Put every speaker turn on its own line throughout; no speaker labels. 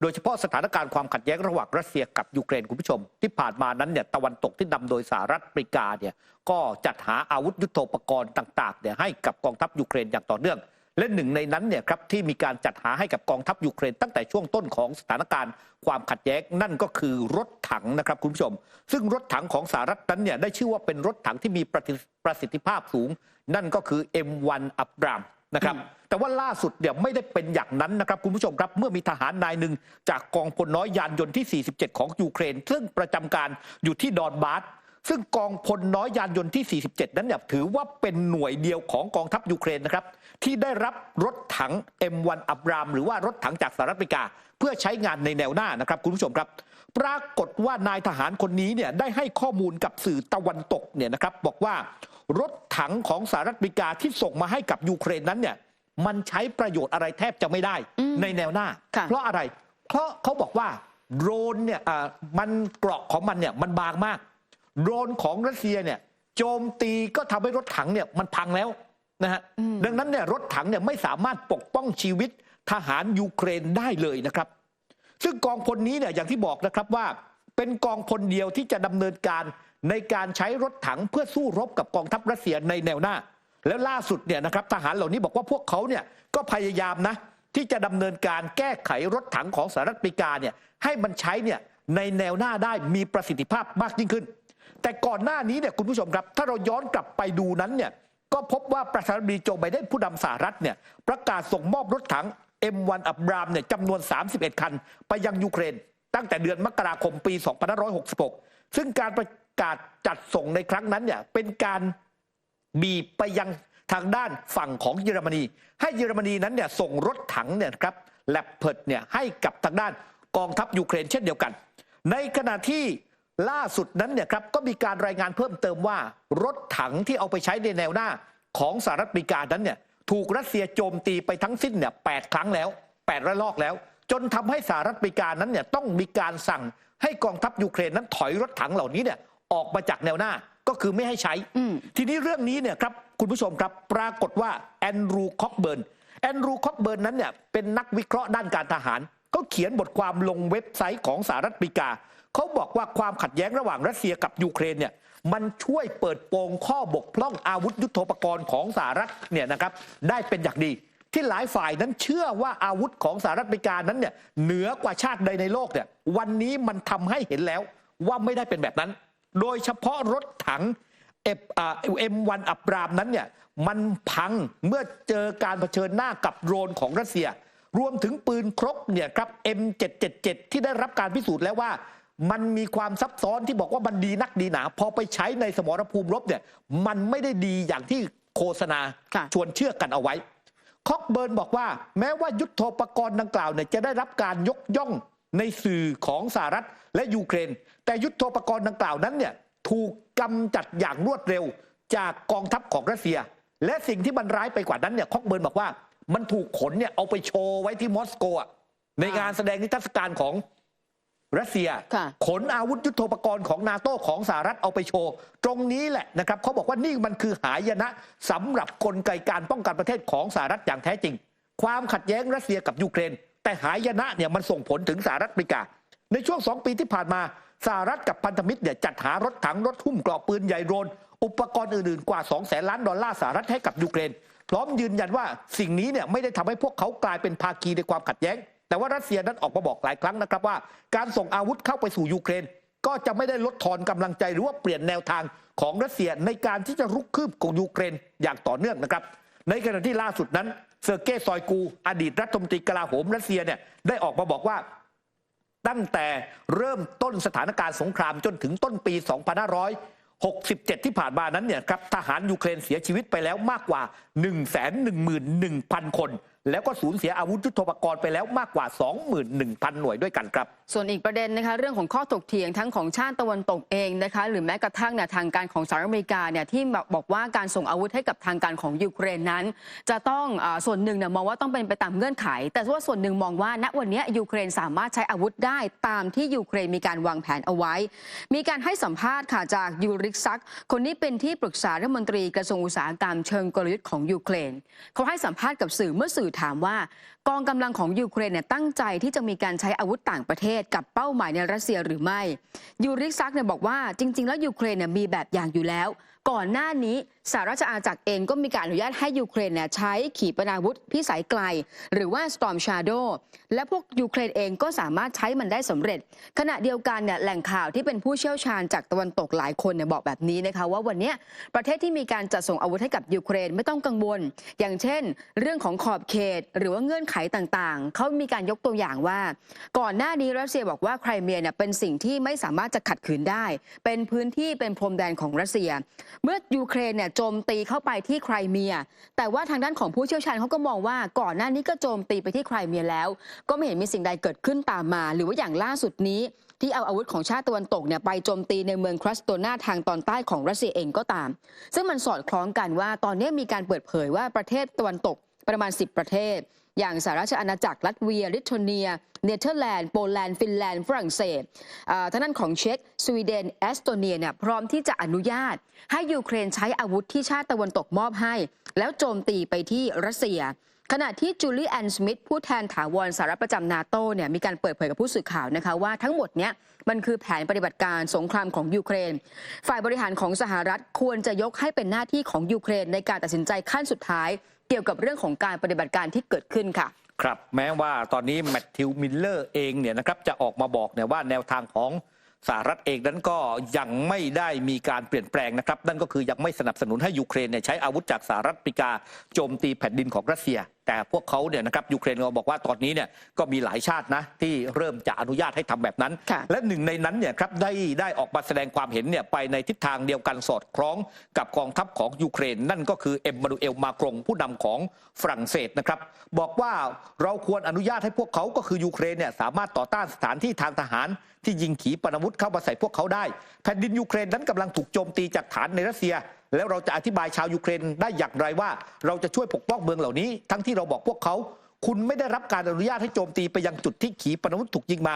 โดยเฉพาะสถานการณ์ความขัดแย้งระหว่างรัสเซียกับยูเครนคุณผู้ชมที่ผ่านมานั้นเนี่ยตะวันตกที่นำโดยสหรัฐอเมริกาเนี่ยก็จัดหาอาวุธยุทโธปกรณ์ต่างๆเนี่ยให้กับกองทัพยูเครนอย่างต่อเนื่องและหนึ่งในนั้นเนี่ยครับที่มีการจัดหาให้กับกองทัพยูเครนตั้งแต่ช่วงต้นของสถานการณ์ความขัดแย้งนั่นก็คือรถถังนะครับคุณผู้ชมซึ่งรถถังของสหรัฐนั้นเนี่ยได้ชื่อว่าเป็นรถถังที่มีประสิทธิภาพสูงนั่นก็คือ M1 อับรามนะครับแต่ว่าล่าสุดเนี่ยไม่ได้เป็นอย่างนั้นนะครับคุณผู้ชมครับเมื่อมีทหารนายหนึ่งจากกองพลน้อยยานยนต์ที่47ของยูเครนซึ่งประจำการอยู่ที่ดอนบาสซึ่งกองพลน้อยยานยนต์ที่47นั้นเนี่ยถือว่าเป็นหน่วยเดียวของกองทัพยูเครนนะครับที่ได้รับรถถัง M1 อับรามหรือว่ารถถังจากสหรัฐอเมริกาเพื่อใช้งานในแนวหน้านะครับคุณผู้ชมครับปรากฏว่านายทหารคนนี้เนี่ยได้ให้ข้อมูลกับสื่อตะวันตกเนี่ยนะครับบอกว่ารถถังของสหรัฐอเมริกาที่ส่งมาให้กับยูเครนนั้นเนี่ยมันใช้ประโยชน์อะไรแทบจะไม่ได้ในแนวหน้าเพราะอะไรเพราะเขาบอกว่าโดรนเนี่ยมันเกราะของมันเนี่ยมันบางมากโดรนของรัสเซียเนี่ยโจมตีก็ทำให้รถถังเนี่ยมันพังแล้วนะฮะดังนั้นเนี่ยรถถังเนี่ยไม่สามารถปกป้องชีวิตทหารยูเครนได้เลยนะครับซึ่งกองพลนี้เนี่ยอย่างที่บอกนะครับว่าเป็นกองพลเดียวที่จะดำเนินการในการใช้รถถังเพื่อสู้รบกับกองทัพรัสเซียในแนวหน้าแล้วล่าสุดเนี่ยนะครับทหารเหล่านี้บอกว่าพวกเขาเนี่ยก็พยายามนะที่จะดำเนินการแก้ไขรถถังของสหรัฐอเมริกาเนี่ยให้มันใช้เนี่ยในแนวหน้าได้มีประสิทธิภาพมากยิ่งขึ้นแต่ก่อนหน้านี้เนี่ยคุณผู้ชมครับถ้าเราย้อนกลับไปดูนั้นเนี่ยก็พบว่าประธานาธิบดีโจไบเดนผู้นำสหรัฐเนี่ยประกาศส่งมอบรถถัง M1 อับรามเนี่ยจำนวน31คันไปยังยูเครนตั้งแต่เดือนมกราคมปี2566ซึ่งการประกาศจัดส่งในครั้งนั้นเนี่ยเป็นการบีบไปยังทางด้านฝั่งของเยอรมนีให้เยอรมนีนั้นเนี่ยส่งรถถังเนี่ยครับแลปเพิร์ดเนี่ยให้กับทางด้านกองทัพยูเครนเช่นเดียวกันในขณะที่ล่าสุดนั้นเนี่ยครับก็มีการรายงานเพิ่มเติมว่ารถถังที่เอาไปใช้ในแนวหน้าของสหรัฐอเมริกานั้นเนี่ยถูกรัสเซียโจมตีไปทั้งสิ้นเนี่ย8ครั้งแล้ว8ระลอกแล้วจนทำให้สหรัฐอเมริกานั้นเนี่ยต้องมีการสั่งให้กองทัพยูเครนนั้นถอยรถถังเหล่านี้เนี่ยออกมาจากแนวหน้าก็คือไม่ให้ใช้ทีนี้เรื่องนี้เนี่ยครับคุณผู้ชมครับปรากฏว่าแอนดรูว์ ค็อกเบิร์นนั้นเนี่ยเป็นนักวิเคราะห์ด้านการทหารเขาเขียนบทความลงเว็บไซต์ของสหรัฐอเมริกาเขาบอกว่าความขัดแย้งระหว่างรัสเซียกับยูเครนเนี่ยมันช่วยเปิดโปงข้อบกพร่องอาวุธยุทโธปกรณ์ของสหรัฐเนี่ยนะครับได้เป็นอย่างดีที่หลายฝ่ายนั้นเชื่อว่าอาวุธของสหรัฐอเมริกานั้นเนี่ยเหนือกว่าชาติใดในโลกเนี่ยวันนี้มันทำให้เห็นแล้วว่าไม่ได้เป็นแบบนั้นโดยเฉพาะรถถังM1 อับรามนั้นเนี่ยมันพังเมื่อเจอการเผชิญหน้ากับโดรนของรัสเซียรวมถึงปืนครกเนี่ยครับ M777 ที่ได้รับการพิสูจน์แล้วว่ามันมีความซับซ้อนที่บอกว่ามันดีนักดีหนาพอไปใช้ในสมรภูมิรบเนี่ยมันไม่ได้ดีอย่างที่โฆษณาชวนเชื่อกันเอาไว้ค็อกเบิร์นบอกว่าแม้ว่ายุทโธปกรณ์ดังกล่าวเนี่ยจะได้รับการยกย่องในสื่อของสหรัฐและยูเครนแต่ยุทโธปกรณ์ดังกล่าวนั้นเนี่ยถูกกำจัดอย่างรวดเร็วจากกองทัพของรัสเซียและสิ่งที่มันร้ายไปกว่านั้นเนี่ยค็อกเบิร์นบอกว่ามันถูกขนเนี่ยเอาไปโชว์ไว้ที่มอสโกในงานแสดงนิทรรศการของรัสเซียขนอาวุธยุทโธปกรณ์ของนาโต้ของสหรัฐเอาไปโชว์ตรงนี้แหละนะครับเขาบอกว่านี่มันคือหายนะสำหรับกลไกการป้องกันประเทศของสหรัฐอย่างแท้จริงความขัดแย้งรัสเซียกับยูเครนแต่หายนะเนี่ยมันส่งผลถึงสหรัฐอเมริกาในช่วง2 ปีที่ผ่านมาสหรัฐกับพันธมิตรเนี่ยจัดหารถถังรถหุ้มเกราะปืนใหญ่โดรนอุปกรณ์อื่นๆกว่า200,000 ล้านดอลลาร์สหรัฐให้กับยูเครนพร้อมยืนยันว่าสิ่งนี้เนี่ยไม่ได้ทำให้พวกเขากลายเป็นภาคีในความขัดแย้งแต่ว่ารัสเซียนั้นออกมาบอกหลายครั้งนะครับว่าการส่งอาวุธเข้าไปสู่ยูเครนก็จะไม่ได้ลดทอนกำลังใจหรือว่าเปลี่ยนแนวทางของรัสเซียในการที่จะรุกคืบของยูเครนอย่างต่อเนื่องนะครับในขณะที่ล่าสุดนั้นเซอร์เกย์ ซอยกูอดีตรัฐมนตรีกลาโหมรัสเซียเนี่ยได้ออกมาบอกว่าตั้งแต่เริ่มต้นสถานการณ์สงครามจนถึงต้นปี2567ที่ผ่านมานั้นเนี่ยครับทหารยูเครนเสียชีวิตไปแล้วมากกว่า 111,000 คนแล้วก็สูญเสียอาวุธยุทโธปกรณ์ไปแล้วมากกว่า 21,000 หน่วยด้วยกันครับ
ส่วนอีกประเด็นนะคะเรื่องของข้อถกเถียงทั้งของชาติตะวันตกเองนะคะหรือแม้กระทั่งทางการของสหรัฐอเมริกาเนี่ยที่บอกว่าการส่งอาวุธให้กับทางการของยูเครนนั้นจะต้องส่วนหนึ่งเนี่ยมองว่าต้องเป็นไปตามเงื่อนไขแต่ว่าส่วนหนึ่งมองว่าณวันนี้ยูเครนสามารถใช้อาวุธได้ตามที่ยูเครนมีการวางแผนเอาไว้มีการให้สัมภาษณ์ค่ะจากยูริกซักคนนี้เป็นที่ปรึกษารัฐมนตรีกระทรวงอุตสาหกรรมเชิงกลยุทธ์ของยูเครนเขาให้สัมภาษณ์กับสื่อเมื่อสื่อถามว่า กองกำลังของยูเครนเนี่ยตั้งใจที่จะมีการใช้อาวุธต่างประเทศกับเป้าหมายในรัสเซียหรือไม่ยูริกซักเนี่ยบอกว่าจริงๆแล้วยูเครนเนี่ยมีแบบอย่างอยู่แล้วก่อนหน้านี้สหราชอาณาจักรเองก็มีการอนุญาตให้ยูเครนเนี่ยใช้ขีปนาวุธพิสัยไกลหรือว่า Storm Shadow และพวกยูเครนเองก็สามารถใช้มันได้สำเร็จขณะเดียวกันเนี่ยแหล่งข่าวที่เป็นผู้เชี่ยวชาญจากตะวันตกหลายคนเนี่ยบอกแบบนี้นะคะว่าวันนี้ประเทศที่มีการจัดส่งอาวุธให้กับยูเครนไม่ต้องกังวลอย่างเช่นเรื่องของขอบเขตหรือว่าเงื่อนไขต่างๆเขามีการยกตัวอย่างว่าก่อนหน้านี้รัสเซียบอกว่าไครเมียเนี่ยเป็นสิ่งที่ไม่สามารถจะขัดขืนได้เป็นพื้นที่เป็นพรมแดนของรัสเซียเมื่อยูเครนเนี่ยโจมตีเข้าไปที่ไครเมียแต่ว่าทางด้านของผู้เชี่ยวชาญเขาก็มองว่าก่อนหน้านี้ก็โจมตีไปที่ไครเมียแล้วก็ไม่เห็นมีสิ่งใดเกิดขึ้นตามมาหรือว่าอย่างล่าสุดนี้ที่เอาอาวุธของชาติตะวันตกเนี่ยไปโจมตีในเมืองครัสโตนาทางตอนใต้ของรัสเซียเองก็ตามซึ่งมันสอดคล้องกันว่าตอนนี้มีการเปิดเผยว่าประเทศตะวันตกประมาณ10ประเทศอย่างสหราชอาณาจักรลัตเวียลิทัวเนียเนเธอร์แลนด์โปแลนด์ฟินแลนด์ฝรั่งเศสทางด้านของเช็กสวีเดนเอสโตเนียเนี่ยพร้อมที่จะอนุญาตให้ยูเครนใช้อาวุธที่ชาติตะวันตกมอบให้แล้วโจมตีไปที่รัสเซียขณะที่จูลี่แอนสมิธผู้แทนถาวรสหรัฐประจำนาโตเนี่ยมีการเปิดเผยกับผู้สื่อข่าวนะคะว่าทั้งหมดเนี้ยมันคือแผนปฏิบัติการสงครามของยูเครนฝ่ายบริหารของสหรัฐควรจะยกให้เป็นหน้าที่ของยูเครนในการตัดสินใจขั้นสุดท้ายเกี่ยวกับเรื่องของการปฏิบัติการที่เกิดขึ้นค่ะ
ครับแม้ว่าตอนนี้แมทธิวมิลเลอร์เองเนี่ยนะครับจะออกมาบอกเนี่ยว่าแนวทางของสหรัฐเองนั้นก็ยังไม่ได้มีการเปลี่ยนแปลงนะครับนั่นก็คือยังไม่สนับสนุนให้ยูเครนเนี่ยใช้อาวุธจากสหรัฐอเมริกาโจมตีแผ่นดินของรัสเซียแต่พวกเขาเนี่ยนะครับยูเครนก็บอกว่าตอนนี้เนี่ยก็มีหลายชาตินะที่เริ่มจะอนุญาตให้ทำแบบนั้นและหนึ่งในนั้นเนี่ยครับได้ออกมาแสดงความเห็นเนี่ยไปในทิศทางเดียวกันสอดคล้องกับกองทัพของยูเครนนั่นก็คือเอ็มมานูเอลมาครงผู้นำของฝรั่งเศสนะครับบอกว่าเราควรอนุญาตให้พวกเขาก็คือยูเครนเนี่ยสามารถต่อต้านสถานที่ทางทหารที่ยิงขีปนาวุธเข้ามาใส่พวกเขาได้แผ่นดินยูเครนนั้นกำลังถูกโจมตีจากฐานในรัสเซียแล้วเราจะอธิบายชาวยูเครนได้อย่างไรว่าเราจะช่วยปกป้องเมืองเหล่านี้ทั้งที่เราบอกพวกเขาคุณไม่ได้รับการอนุญาตให้โจมตีไปยังจุดที่ขีปนาวุธถูกยิงมา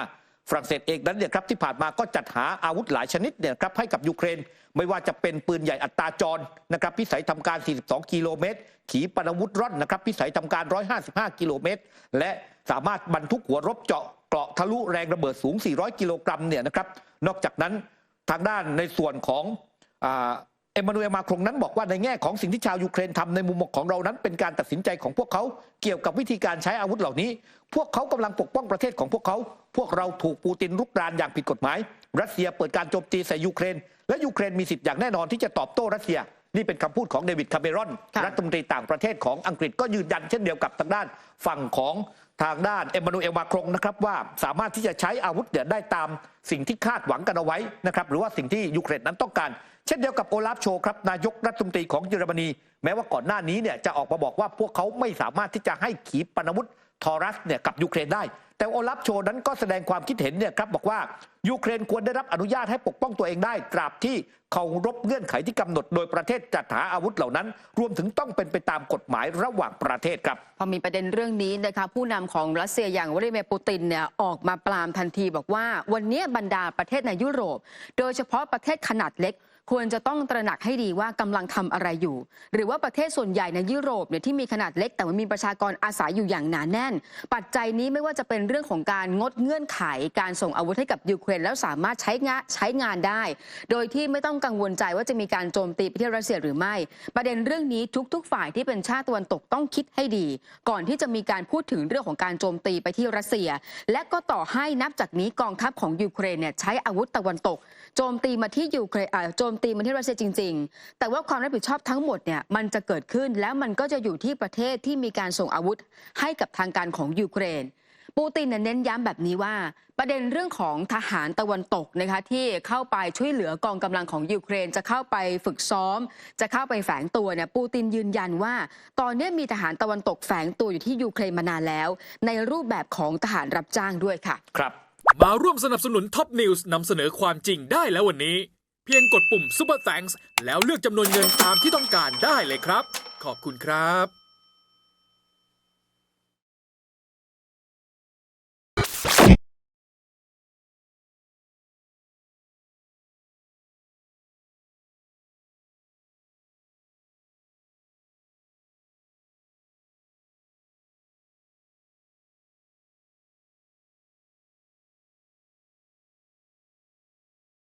ฝรั่งเศสเองนั้นเนี่ยครับที่ผ่านมาก็จัดหาอาวุธหลายชนิดเนี่ยครับให้กับยูเครนไม่ว่าจะเป็นปืนใหญ่อัตราจรนะครับพิสัยทำการ42กิโลเมตรขีปนาวุธร่อนนะครับพิสัยทำการ155กิโลเมตรและสามารถบรรทุกหัวรบเจาะเกราะทะลุแรงระเบิดสูง400กิโลกรัมเนี่ยนะครับนอกจากนั้นทางด้านในส่วนของเอ็มมานูเอลมาครงนั้นบอกว่าในแง่ของสิ่งที่ชาวยูเครนทำในมุมมองของเรานั้นเป็นการตัดสินใจของพวกเขาเกี่ยวกับวิธีการใช้อาวุธเหล่านี้พวกเขากำลังปกป้องประเทศของพวกเขาพวกเราถูกปูตินรุกรานอย่างผิดกฎหมายรัสเซียเปิดการโจมตีใส่ยูเครนและยูเครนมีสิทธิ์อย่างแน่นอนที่จะตอบโต้รัสเซียนี่เป็นคำพูดของเดวิดคาเมรอนรัฐมนตรีต่างประเทศของอังกฤษก็ยืนยันเช่นเดียวกับทางด้านฝั่งของทางด้านเอ็มมานูเอลมาครงนะครับว่าสามารถที่จะใช้อาวุธได้ตามสิ่งที่คาดหวังกันเอาไว้นะครับหรือว่าสิ่งที่ยูเครนนั้นต้องการเช่นเดียวกับโอลาฟโชครับนายกรัฐมนตรีของเยอรมนีแม้ว่าก่อนหน้านี้เนี่ยจะออกมาบอกว่าพวกเขาไม่สามารถที่จะให้ขีปนาวุธทอรัสเนี่ยกับยูเครนได้แต่โอลาฟโชนั้นก็แสดงความคิดเห็นเนี่ยครับบอกว่ายูเครนควรได้รับอนุญาตให้ปกป้องตัวเองได้ตราบที่เคารพเงื่อนไขที่กำหนดโดยประเทศจัดหาอาวุธเหล่านั้นรวมถึงต้องเป็นไปตามกฎหมายระหว่างประเทศครับ
พอมีประเด็นเรื่องนี้นะคะผู้นำของรัสเซียอย่างวลาดิเมียร์ปูตินเนี่ยออกมาปรามทันทีบอกว่าวันนี้บรรดาประเทศในยุโรปโดยเฉพาะประเทศขนาดเล็กควรจะต้องตระหนักให้ดีว่ากำลังทำอะไรอยู่หรือว่าประเทศส่วนใหญ่ในยุโรปเนี่ยที่มีขนาดเล็กแต่ว่ามีประชากรอาศัยอยู่อย่างหนาแน่นปัจจัยนี้ไม่ว่าจะเป็นเรื่องของการงดเงื่อนไขการส่งอาวุธให้กับยูเครนแล้วสามารถใช้งานได้โดยที่ไม่ต้องกังวลใจว่าจะมีการโจมตีไปที่รัสเซียหรือไม่ประเด็นเรื่องนี้ทุกฝ่ายที่เป็นชาติตะวันตกต้องคิดให้ดีก่อนที่จะมีการพูดถึงเรื่องของการโจมตีไปที่รัสเซียและก็ต่อให้นับจากนี้กองทัพของยูเครนเนี่ยใช้อาวุธตะวันตกโจมตีมาที่ยูเครนโจมตีมาที่รัสเซียจริงๆแต่ว่าความรับผิดชอบทั้งหมดเนี่ยมันจะเกิดขึ้นแล้วมันก็จะอยู่ที่ประเทศที่มีการส่งอาวุธให้กับทางการของยูเครนปูตินเน้นย้ำแบบนี้ว่าประเด็นเรื่องของทหารตะวันตกนะคะที่เข้าไปช่วยเหลือกองกำลังของยูเครนจะเข้าไปฝึกซ้อมจะเข้าไปแฝงตัวเนี่ยปูตินยืนยันว่าตอนนี้มีทหารตะวันตกแฝงตัวอยู่ที่ยูเครนมานานแล้วในรูปแบบของทหารรับจ้างด้วยค่ะ
ครับ
มาร่วมสนับสนุนท็อปนิวส์นำเสนอความจริงได้แล้ววันนี้เพียงกดปุ่ม Super Thanks แล้วเลือกจำนวนเงินตามที่ต้องการได้เลยครับขอบคุณครับ